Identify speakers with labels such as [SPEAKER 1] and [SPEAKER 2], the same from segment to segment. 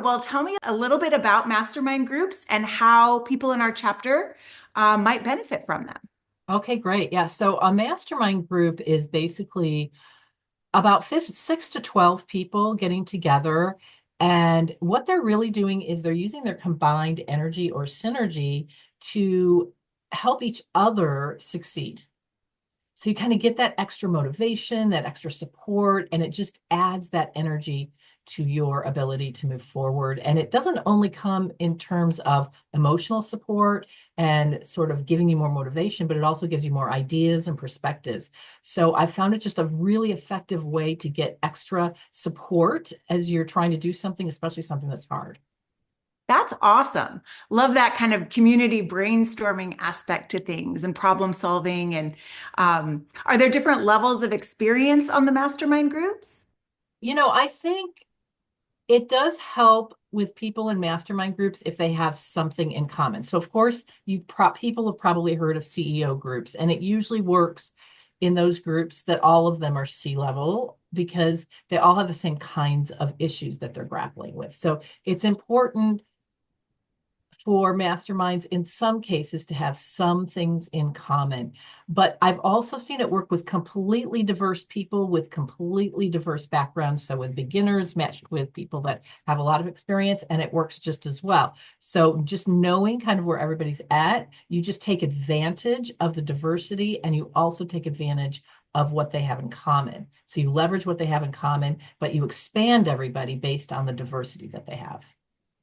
[SPEAKER 1] Well, tell me a little bit about mastermind groups and how people in our chapter might benefit from them.
[SPEAKER 2] Okay, great. Yeah. So a mastermind group is basically about 6 to 12 people getting together. And what they're really doing is they're using their combined energy or synergy to help each other succeed. So you kind of get that extra motivation, that extra support, and it just adds that energy to your ability to move forward. And it doesn't only come in terms of emotional support and sort of giving you more motivation, but it also gives you more ideas and perspectives. So I found it just a really effective way to get extra support as you're trying to do something, especially something that's hard.
[SPEAKER 1] That's awesome. Love that kind of community brainstorming aspect to things and problem solving. And are there different levels of experience on the mastermind groups?
[SPEAKER 2] I think it does help with people in mastermind groups if they have something in common. So, of course, people have probably heard of CEO groups, and it usually works in those groups that all of them are C-level because they all have the same kinds of issues that they're grappling with. So, it's important for masterminds in some cases to have some things in common. But I've also seen it work with completely diverse people with completely diverse backgrounds. So with beginners matched with people that have a lot of experience, and it works just as well. So just knowing kind of where everybody's at, you just take advantage of the diversity and you also take advantage of what they have in common. So you leverage what they have in common, but you expand everybody based on the diversity that they have.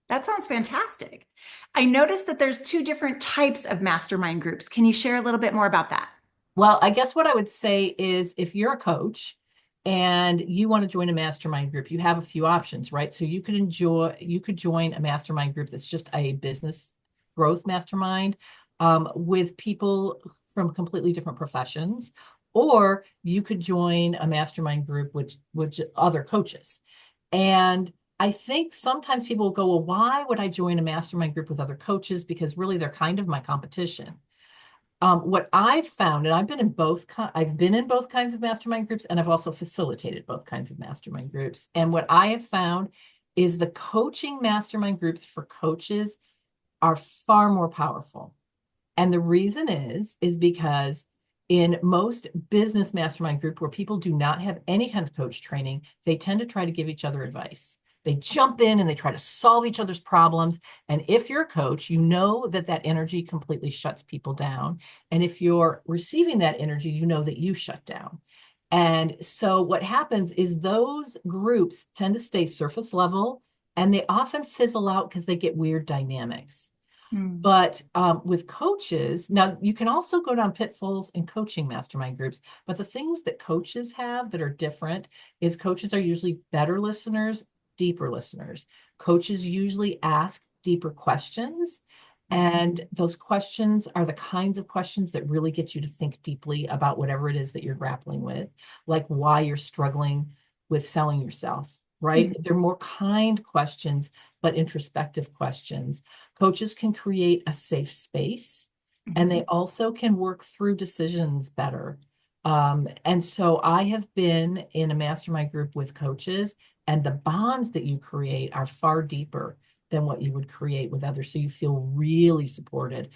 [SPEAKER 1] That sounds fantastic. I noticed that there's two different types of mastermind groups. Can you share a little bit more about that?
[SPEAKER 2] Well, I guess what I would say is if you're a coach and you want to join a mastermind group, you have a few options, right? So you could join a mastermind group that's just a business growth mastermind with people from completely different professions, or you could join a mastermind group which other coaches. And I think sometimes people will go, well, why would I join a mastermind group with other coaches? Because really they're kind of my competition. What I've found, and I've been in both kinds of mastermind groups, and I've also facilitated both kinds of mastermind groups. And what I have found is the coaching mastermind groups for coaches are far more powerful. And the reason is because in most business mastermind group where people do not have any kind of coach training, they tend to try to give each other advice. They jump in and they try to solve each other's problems. And if you're a coach, you know that that energy completely shuts people down. And if you're receiving that energy, you know that you shut down. And so what happens is those groups tend to stay surface level and they often fizzle out because they get weird dynamics.
[SPEAKER 1] Hmm.
[SPEAKER 2] But with coaches, now you can also go down pitfalls in coaching mastermind groups. But the things that coaches have that are different is coaches are usually better listeners, deeper listeners. Coaches usually ask deeper questions. And those questions are the kinds of questions that really get you to think deeply about whatever it is that you're grappling with, like why you're struggling with selling yourself, right?
[SPEAKER 1] Mhm.
[SPEAKER 2] They're more kind questions, but introspective questions. Coaches can create a safe space and they
[SPEAKER 1] Mhm.
[SPEAKER 2] also can work through decisions better. And so I have been in a mastermind group with coaches, and the bonds that you create are far deeper than what you would create with others. So you feel really supported.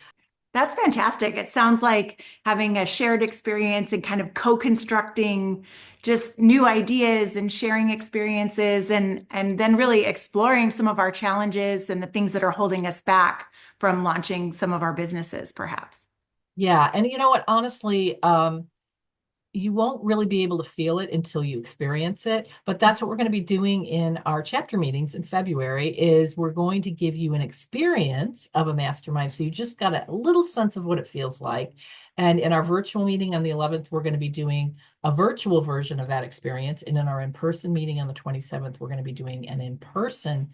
[SPEAKER 1] That's fantastic. It sounds like having a shared experience and kind of co-constructing just new ideas and sharing experiences and then really exploring some of our challenges and the things that are holding us back from launching some of our businesses, perhaps.
[SPEAKER 2] Yeah. And you know what? Honestly, you won't really be able to feel it until you experience it, but that's what we're going to be doing in our chapter meetings in February is we're going to give you an experience of a mastermind, so you just got a little sense of what it feels like. And in our virtual meeting on the 11th, we're going to be doing a virtual version of that experience, and in our in-person meeting on the 27th, we're going to be doing an in-person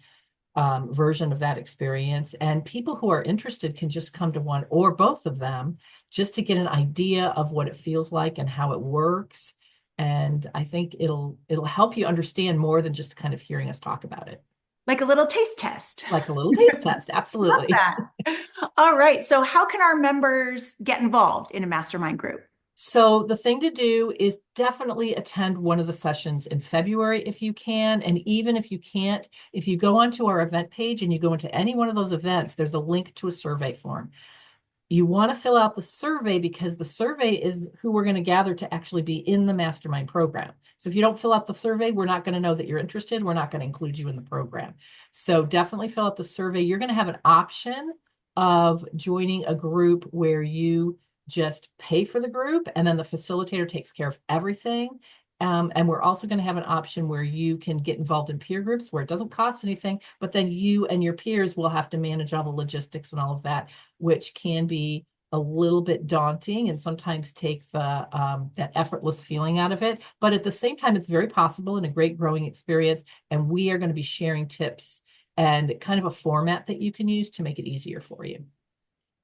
[SPEAKER 2] version of that experience. And people who are interested can just come to one or both of them just to get an idea of what it feels like and how it works. And I think it'll help you understand more than just kind of hearing us talk about it.
[SPEAKER 1] Like a little taste test.
[SPEAKER 2] Like a little taste test.
[SPEAKER 1] Love
[SPEAKER 2] Absolutely.
[SPEAKER 1] that. All right. So how can our members get involved in a mastermind group?
[SPEAKER 2] So the thing to do is definitely attend one of the sessions in February if you can. And even if you can't, if you go onto our event page and you go into any one of those events, there's a link to a survey form. You want to fill out the survey because the survey is who we're going to gather to actually be in the mastermind program. So if you don't fill out the survey, we're not going to know that you're interested. We're not going to include you in the program. So definitely fill out the survey. You're going to have an option of joining a group where you just pay for the group and then the facilitator takes care of everything. And we're also going to have an option where you can get involved in peer groups where it doesn't cost anything, but then you and your peers will have to manage all the logistics and all of that, which can be a little bit daunting and sometimes take the that effortless feeling out of it. But at the same time, it's very possible and a great growing experience. And we are going to be sharing tips and kind of a format that you can use to make it easier for you.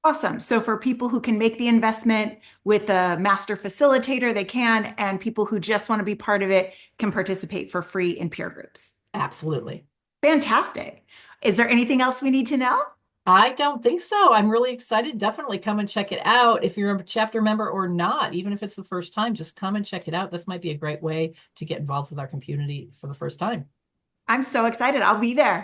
[SPEAKER 1] Awesome. So for people who can make the investment with a master facilitator, they can, and people who just want to be part of it can participate for free in peer groups.
[SPEAKER 2] Absolutely.
[SPEAKER 1] Fantastic. Is there anything else we need to know?
[SPEAKER 2] I don't think so. I'm really excited. Definitely come and check it out. If you're a chapter member or not, even if it's the first time, just come and check it out. This might be a great way to get involved with our community for the first time.
[SPEAKER 1] I'm so excited. I'll be there.